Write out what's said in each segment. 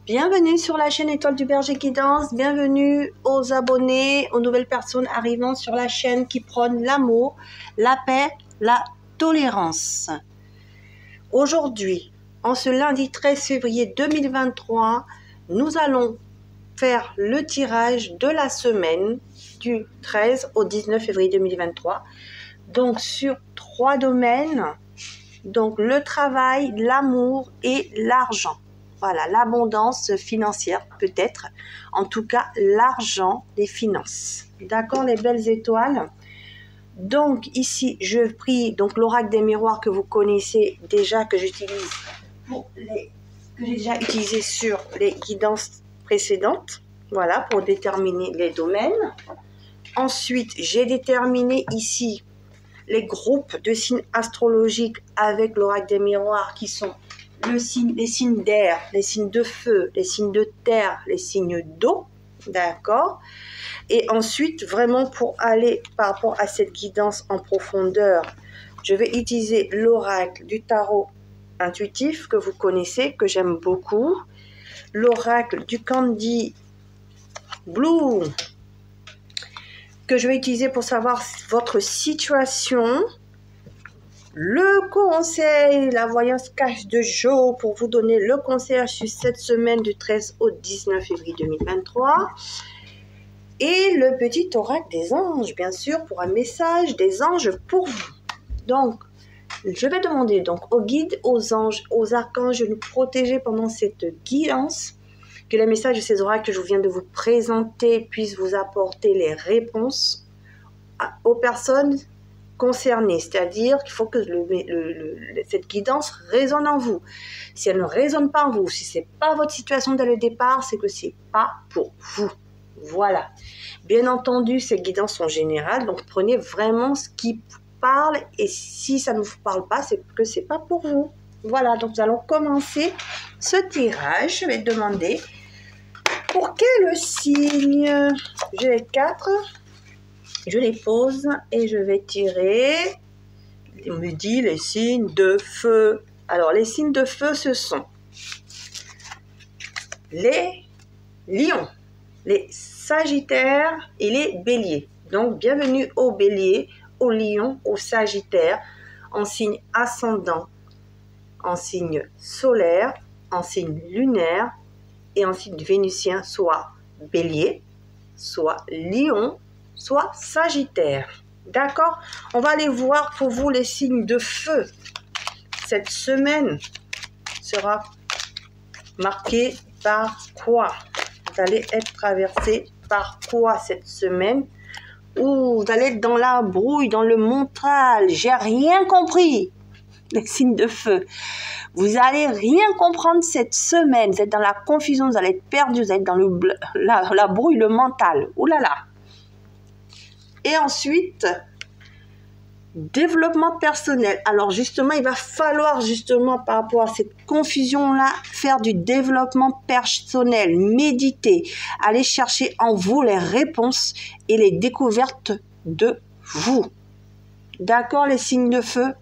Bienvenue sur la chaîne Étoile du Berger Guidance, bienvenue aux abonnés, aux nouvelles personnes arrivant sur la chaîne qui prône l'amour, la paix, la tolérance. Aujourd'hui, en ce lundi 13 février 2023, nous allons faire le tirage de la semaine du 13 au 19 février 2023. Donc sur 3 domaines, donc le travail, l'amour et l'argent. Voilà, l'abondance financière peut-être, en tout cas l'argent, les finances. D'accord, les belles étoiles. Donc ici, je prie donc l'oracle des miroirs que vous connaissez déjà, que j'utilise que j'ai déjà utilisé sur les guidances précédentes. Voilà, pour déterminer les domaines. Ensuite, j'ai déterminé ici les groupes de signes astrologiques avec l'oracle des miroirs qui sont les signes d'air, les signes de feu, les signes de terre, les signes d'eau, d'accord. Et ensuite, vraiment pour aller par rapport à cette guidance en profondeur, je vais utiliser l'oracle du tarot intuitif que vous connaissez, que j'aime beaucoup, l'oracle du Candy Blue, que je vais utiliser pour savoir votre situation, le conseil, la voyance cache de Jo pour vous donner le conseil sur cette semaine du 13 au 19 février 2023. Et le petit oracle des anges, bien sûr, pour un message des anges pour vous. Donc, je vais demander donc aux guides, aux anges, aux archanges de nous protéger pendant cette guidance, que les messages de ces oracles que je viens de vous présenter puissent vous apporter les réponses aux personnes concernées, c'est-à-dire qu'il faut que cette guidance résonne en vous. Si elle ne résonne pas en vous, si ce n'est pas votre situation dès le départ, c'est que ce n'est pas pour vous. Voilà. Bien entendu, ces guidances sont générales, donc prenez vraiment ce qui vous parle, et si ça ne vous parle pas, c'est que ce n'est pas pour vous. Voilà, donc nous allons commencer ce tirage. Je vais demander pour quel signe. J'ai les 4. Je les pose et je vais tirer. Il me dit les signes de feu. Alors, les signes de feu, ce sont les lions, les sagittaires et les béliers. Donc, bienvenue aux béliers, aux lions, aux sagittaires, en signe ascendant, en signe solaire, en signe lunaire et en signe vénusien, soit bélier, soit lion, soit sagittaire. D'accord? On va aller voir pour vous les signes de feu. Cette semaine sera marquée par quoi? Vous allez être traversé par quoi cette semaine? Ou vous allez être dans la brouille, dans le mental. J'ai rien compris. Les signes de feu. Vous allez rien comprendre cette semaine. Vous êtes dans la confusion, vous allez être perdu, vous êtes dans la brouille, le mental. Ouh là là. Et ensuite, développement personnel. Alors justement, il va falloir justement par rapport à cette confusion-là, faire du développement personnel, méditer, aller chercher en vous les réponses et les découvertes de vous. D'accord, les signes de feu?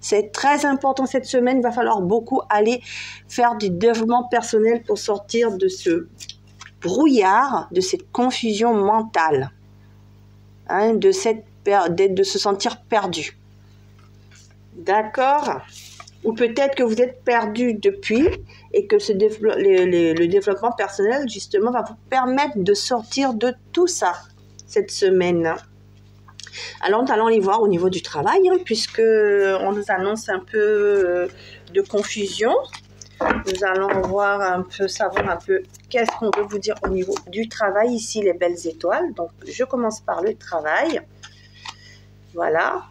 C'est très important cette semaine. Il va falloir beaucoup aller faire du développement personnel pour sortir de ce brouillard, de cette confusion mentale. De se sentir perdu. D'accord? Ou peut-être que vous êtes perdu depuis et que le développement personnel, justement, va vous permettre de sortir de tout ça cette semaine. Alors, nous allons aller voir au niveau du travail, puisque on nous annonce un peu de confusion. Nous allons voir un peu, savoir un peu qu'est-ce qu'on veut vous dire au niveau du travail. Ici, les belles étoiles. Donc, je commence par le travail. Voilà.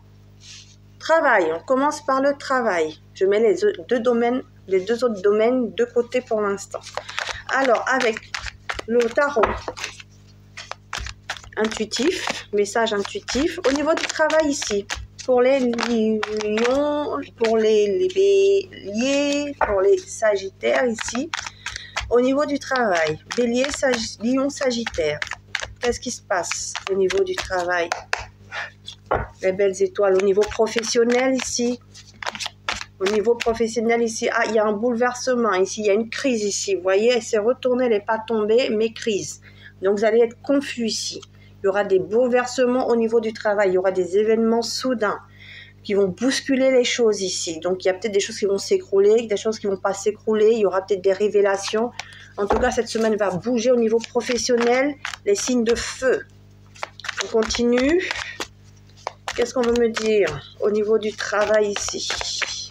Travail. On commence par le travail. Je mets les deux autres domaines de côté pour l'instant. Alors, avec le tarot intuitif, message intuitif. Au niveau du travail ici, pour les lions, pour les béliers, pour les sagittaires ici. Au niveau du travail, bélier, lion, sagittaire. Qu'est-ce qui se passe au niveau du travail? Les belles étoiles. Au niveau professionnel ici, Au niveau professionnel ici, ah, il y a un bouleversement ici, il y a une crise ici. Vous voyez, elle s'est retournée, elle n'est pas tombée, mais crise. Donc, vous allez être confus ici. Il y aura des bouleversements au niveau du travail. Il y aura des événements soudains qui vont bousculer les choses ici. Donc, il y a peut-être des choses qui vont s'écrouler, des choses qui ne vont pas s'écrouler. Il y aura peut-être des révélations. En tout cas, cette semaine va bouger au niveau professionnel. Les signes de feu. On continue. Qu'est-ce qu'on veut me dire au niveau du travail ici?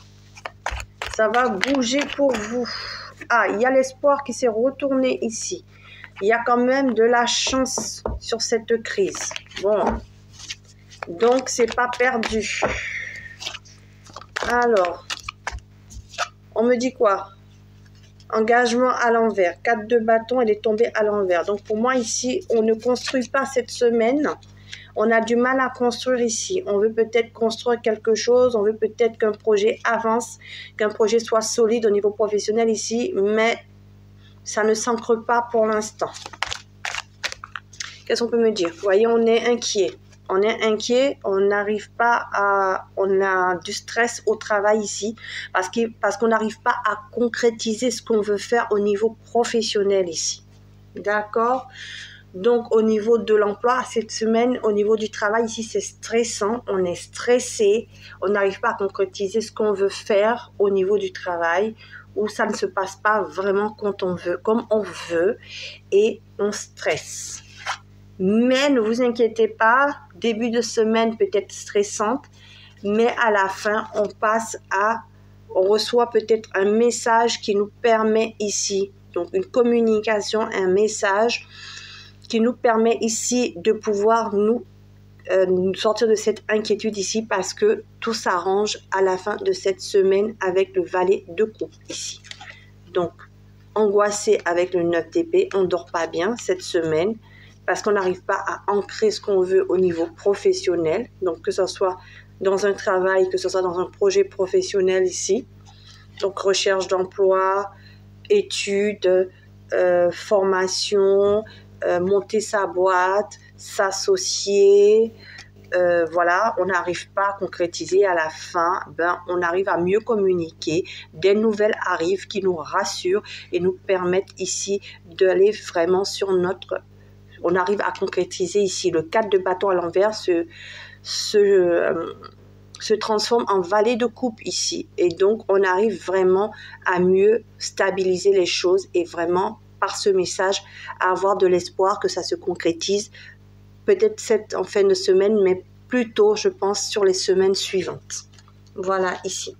Ça va bouger pour vous. Ah, il y a l'espoir qui s'est retourné ici. Il y a quand même de la chance sur cette crise. Bon, donc c'est pas perdu. Alors, on me dit quoi? Engagement à l'envers. 4 de bâton, elle est tombée à l'envers. Donc pour moi ici, on ne construit pas cette semaine. On a du mal à construire ici. On veut peut-être construire quelque chose. On veut peut-être qu'un projet avance, qu'un projet soit solide au niveau professionnel ici. Mais ça ne s'ancre pas pour l'instant. Qu'est-ce qu'on peut me dire? Vous voyez, on est inquiet. On est inquiet, on n'arrive pas à... On a du stress au travail ici parce qu'on n'arrive pas à concrétiser ce qu'on veut faire au niveau professionnel ici. D'accord? Donc, au niveau de l'emploi, cette semaine, au niveau du travail, ici, c'est stressant. On est stressé. On n'arrive pas à concrétiser ce qu'on veut faire au niveau du travail, où ça ne se passe pas vraiment comme on veut, et on stresse. Mais ne vous inquiétez pas, début de semaine peut-être stressante, mais à la fin, on reçoit peut-être un message qui nous permet ici, donc une communication, un message qui nous permet ici de pouvoir nous sortir de cette inquiétude ici parce que tout s'arrange à la fin de cette semaine avec le valet de coupe ici. Donc, angoissé avec le 9 d'épée, on ne dort pas bien cette semaine parce qu'on n'arrive pas à ancrer ce qu'on veut au niveau professionnel. Donc, que ce soit dans un travail, que ce soit dans un projet professionnel ici. Donc, recherche d'emploi, études, formation, monter sa boîte, s'associer, voilà, on n'arrive pas à concrétiser à la fin, on arrive à mieux communiquer, des nouvelles arrivent qui nous rassurent et nous permettent ici d'aller vraiment sur notre... On arrive à concrétiser ici, le 4 de bâton à l'envers se transforme en valet de coupe ici et donc on arrive vraiment à mieux stabiliser les choses et vraiment par ce message à avoir de l'espoir que ça se concrétise, peut-être en fin de semaine, mais plutôt, je pense, sur les semaines suivantes. Voilà, ici.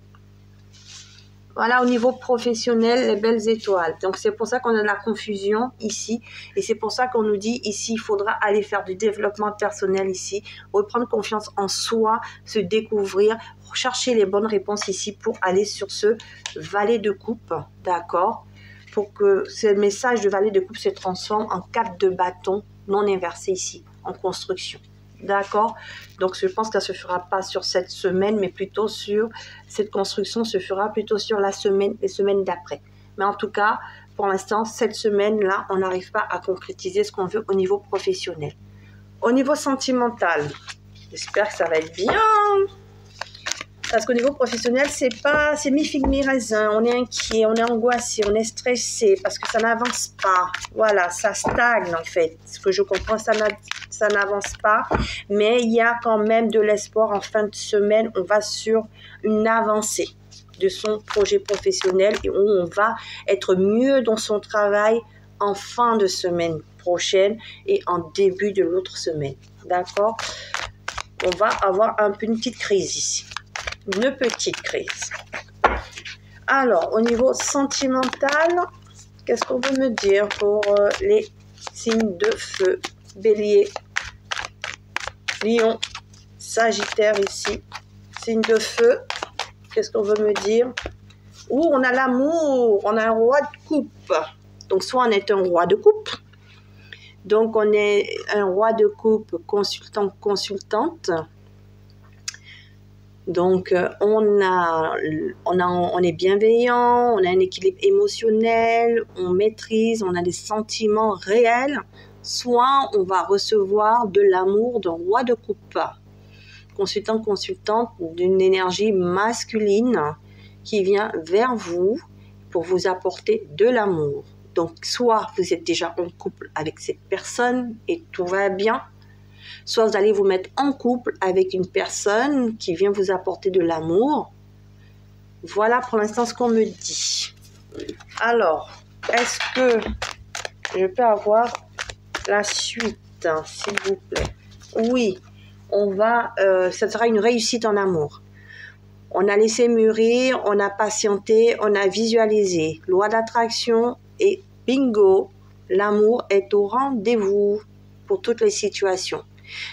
Voilà, au niveau professionnel, les belles étoiles. Donc, c'est pour ça qu'on a de la confusion ici. Et c'est pour ça qu'on nous dit ici, il faudra aller faire du développement personnel ici, reprendre confiance en soi, se découvrir, chercher les bonnes réponses ici pour aller sur ce valet de coupe, d'accord? Pour que ce message de valet de coupe se transforme en 4 de bâton non inversé ici, en construction. D'accord? Donc, je pense que ça ne se fera pas sur cette semaine, mais plutôt sur cette construction, se fera plutôt sur les semaines d'après. Mais en tout cas, pour l'instant, cette semaine-là, on n'arrive pas à concrétiser ce qu'on veut au niveau professionnel. Au niveau sentimental, j'espère que ça va être bien. Parce qu'au niveau professionnel, c'est mi-figue, mi-raisin. On est inquiet, on est angoissé, on est stressé parce que ça n'avance pas. Voilà, ça stagne en fait. Ce que je comprends, ça n'avance pas. Mais il y a quand même de l'espoir en fin de semaine. On va sur une avancée de son projet professionnel et où on va être mieux dans son travail en fin de semaine prochaine et en début de l'autre semaine. D'accord? On va avoir une petite crise ici. Une petite crise. Alors, au niveau sentimental, qu'est-ce qu'on veut me dire pour les signes de feu? Bélier, Lion, Sagittaire ici. Signe de feu, qu'est-ce qu'on veut me dire? On a l'amour, on a un roi de coupe. Donc, soit on est un roi de coupe, donc on est un roi de coupe consultant, consultante. Donc, on est bienveillant, on a un équilibre émotionnel, on maîtrise, on a des sentiments réels. Soit on va recevoir de l'amour d'un roi de coupe, consultant, consultante, d'une énergie masculine qui vient vers vous pour vous apporter de l'amour. Donc, soit vous êtes déjà en couple avec cette personne et tout va bien, soit vous allez vous mettre en couple avec une personne qui vient vous apporter de l'amour. Voilà pour l'instant ce qu'on me dit. Alors, est-ce que je peux avoir la suite, s'il vous plaît? Oui, ça sera une réussite en amour. On a laissé mûrir, on a patienté, on a visualisé. Loi d'attraction et bingo, l'amour est au rendez-vous pour toutes les situations.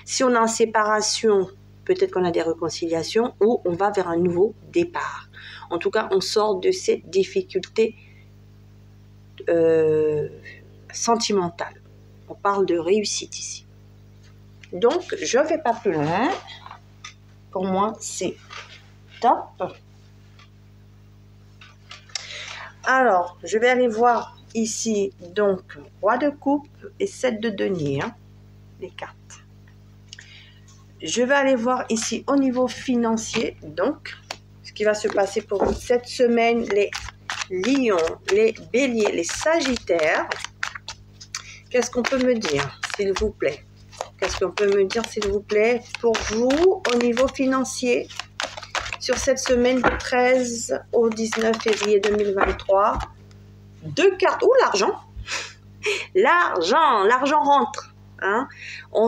Si on est en séparation, peut-être qu'on a des réconciliations ou on va vers un nouveau départ. En tout cas, on sort de ces difficultés sentimentales. On parle de réussite ici. Donc, je ne vais pas plus loin. Pour moi, c'est top. Alors, je vais aller voir ici, donc, roi de coupe et 7 de denier, les cartes. Je vais aller voir ici au niveau financier, donc, ce qui va se passer pour vous cette semaine, les lions, les béliers, les sagittaires. Qu'est-ce qu'on peut me dire, s'il vous plaît? Qu'est-ce qu'on peut me dire, s'il vous plaît, pour vous, au niveau financier, sur cette semaine du 13 au 19 février 2023? Deux cartes. Ouh, l'argent! L'argent rentre. Hein?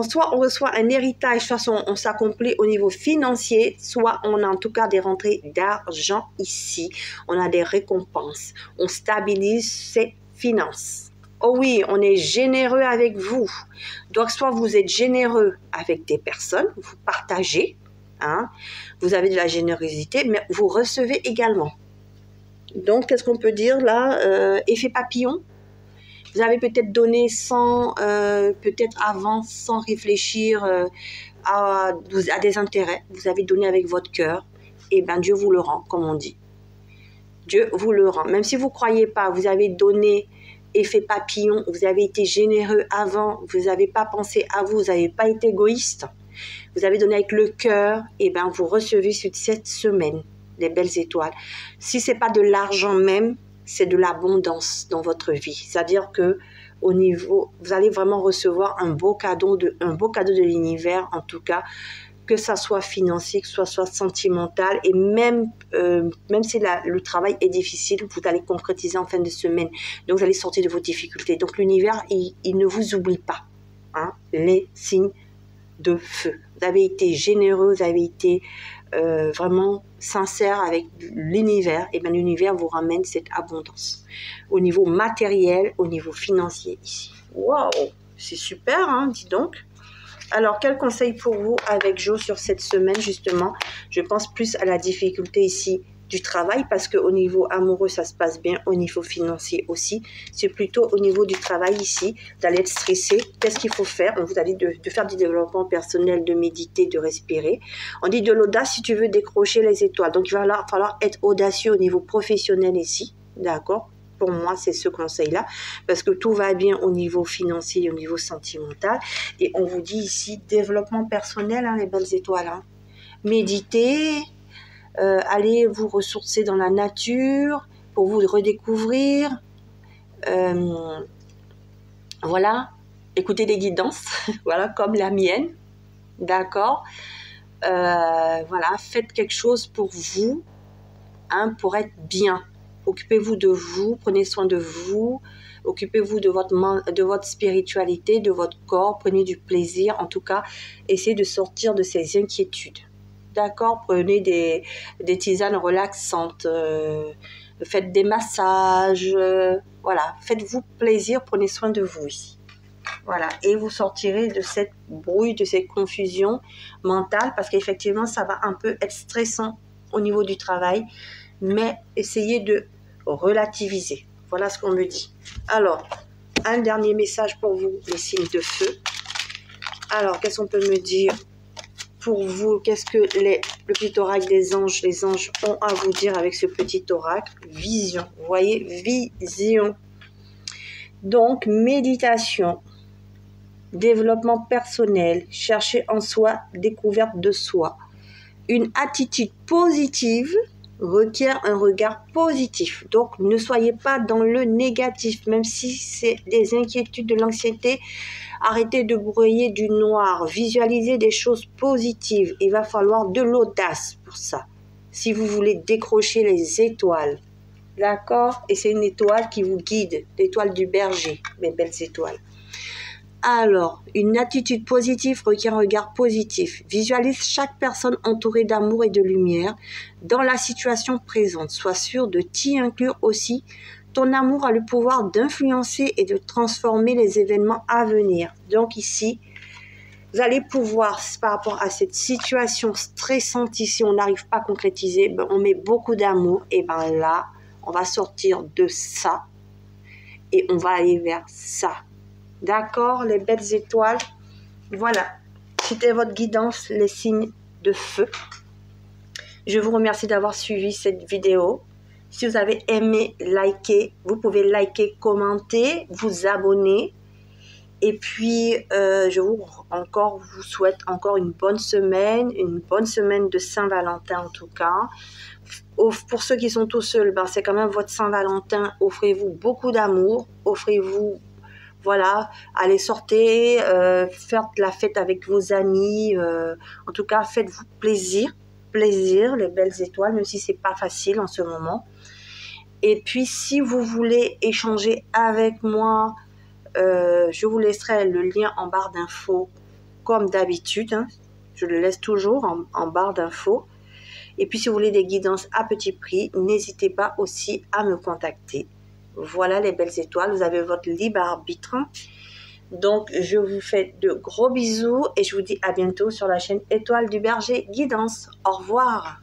Soit on reçoit un héritage, soit on s'accomplit au niveau financier, soit on a en tout cas des rentrées d'argent ici. On a des récompenses. On stabilise ses finances. Oh oui, on est généreux avec vous. Donc, soit vous êtes généreux avec des personnes, vous partagez, hein, vous avez de la générosité, mais vous recevez également. Donc, qu'est-ce qu'on peut dire là? Effet papillon. Vous avez peut-être donné peut-être avant, sans réfléchir à des intérêts. Vous avez donné avec votre cœur. Et bien, Dieu vous le rend, comme on dit. Dieu vous le rend. Même si vous ne croyez pas, vous avez donné effet papillon, vous avez été généreux avant, vous n'avez pas pensé à vous, vous n'avez pas été égoïste. Vous avez donné avec le cœur, et bien, vous recevez sur cette semaine des belles étoiles. Si ce n'est pas de l'argent même, c'est de l'abondance dans votre vie. C'est-à-dire que au niveau, vous allez vraiment recevoir un beau cadeau de l'univers, en tout cas, que ça soit financier, que ça soit sentimental, et même si le travail est difficile, vous allez concrétiser en fin de semaine. Donc, vous allez sortir de vos difficultés. Donc, l'univers, il ne vous oublie pas. Hein, les signes de feu. Vous avez été généreux, vous avez été vraiment sincère avec l'univers, et bien l'univers vous ramène cette abondance au niveau matériel, au niveau financier ici. Waouh, c'est super, hein, dis donc. Alors, quel conseil pour vous avec Jo sur cette semaine, justement? Je pense plus à la difficulté ici du travail, parce qu'au niveau amoureux, ça se passe bien, au niveau financier aussi. C'est plutôt au niveau du travail ici, d'aller être stressé. Qu'est-ce qu'il faut faire? On vous a dit de faire du développement personnel, de méditer, de respirer. On dit de l'audace si tu veux décrocher les étoiles. Donc, il va falloir être audacieux au niveau professionnel ici, d'accord? Pour moi, c'est ce conseil-là, parce que tout va bien au niveau financier et au niveau sentimental. Et on vous dit ici, développement personnel, hein, les belles étoiles. Hein. Méditez, allez vous ressourcer dans la nature pour vous redécouvrir. Voilà, écoutez des guidances, voilà, comme la mienne, d'accord. Voilà, faites quelque chose pour vous, hein, pour être bien. Occupez-vous de vous, prenez soin de vous, occupez-vous de votre spiritualité, de votre corps, prenez du plaisir, en tout cas, essayez de sortir de ces inquiétudes. D'accord, prenez des tisanes relaxantes, faites des massages, voilà, faites-vous plaisir, prenez soin de vous ici. Voilà, et vous sortirez de cette brouille, de cette confusion mentale, parce qu'effectivement, ça va un peu être stressant au niveau du travail, mais essayez de relativiser. Voilà ce qu'on me dit. Alors, un dernier message pour vous, les signes de feu. Alors, qu'est-ce qu'on peut me dire pour vous? Qu'est-ce que le petit oracle des anges, les anges ont à vous dire avec ce petit oracle? Vision, vous voyez, vision. Donc, méditation, développement personnel, chercher en soi, découverte de soi, une attitude positive, requiert un regard positif. Donc, ne soyez pas dans le négatif, même si c'est des inquiétudes, de l'anxiété. Arrêtez de broyer du noir. Visualisez des choses positives. Il va falloir de l'audace pour ça. Si vous voulez décrocher les étoiles. D'accord? Et c'est une étoile qui vous guide. L'étoile du berger. Mes belles étoiles. Alors, une attitude positive requiert un regard positif. Visualise chaque personne entourée d'amour et de lumière dans la situation présente. Sois sûr de t'y inclure aussi. Ton amour a le pouvoir d'influencer et de transformer les événements à venir. Donc ici, vous allez pouvoir, par rapport à cette situation stressante ici, on n'arrive pas à concrétiser, on met beaucoup d'amour, et bien là, on va sortir de ça et on va aller vers ça. D'accord, les belles étoiles? Voilà, c'était votre guidance, les signes de feu. Je vous remercie d'avoir suivi cette vidéo. Si vous avez aimé, likez. Vous pouvez liker, commenter, vous abonner. Et puis, je vous souhaite encore une bonne semaine de Saint-Valentin en tout cas. Pour ceux qui sont tout seuls, c'est quand même votre Saint-Valentin. Offrez-vous beaucoup d'amour, offrez-vous... Voilà, allez sortir, faire la fête avec vos amis. En tout cas, faites-vous plaisir, les belles étoiles, même si c'est pas facile en ce moment. Et puis, si vous voulez échanger avec moi, je vous laisserai le lien en barre d'infos, comme d'habitude. Hein. Je le laisse toujours en barre d'infos. Et puis, si vous voulez des guidances à petit prix, n'hésitez pas aussi à me contacter. Voilà les belles étoiles, vous avez votre libre arbitre. Donc, je vous fais de gros bisous et je vous dis à bientôt sur la chaîne Étoile du Berger Guidance. Au revoir.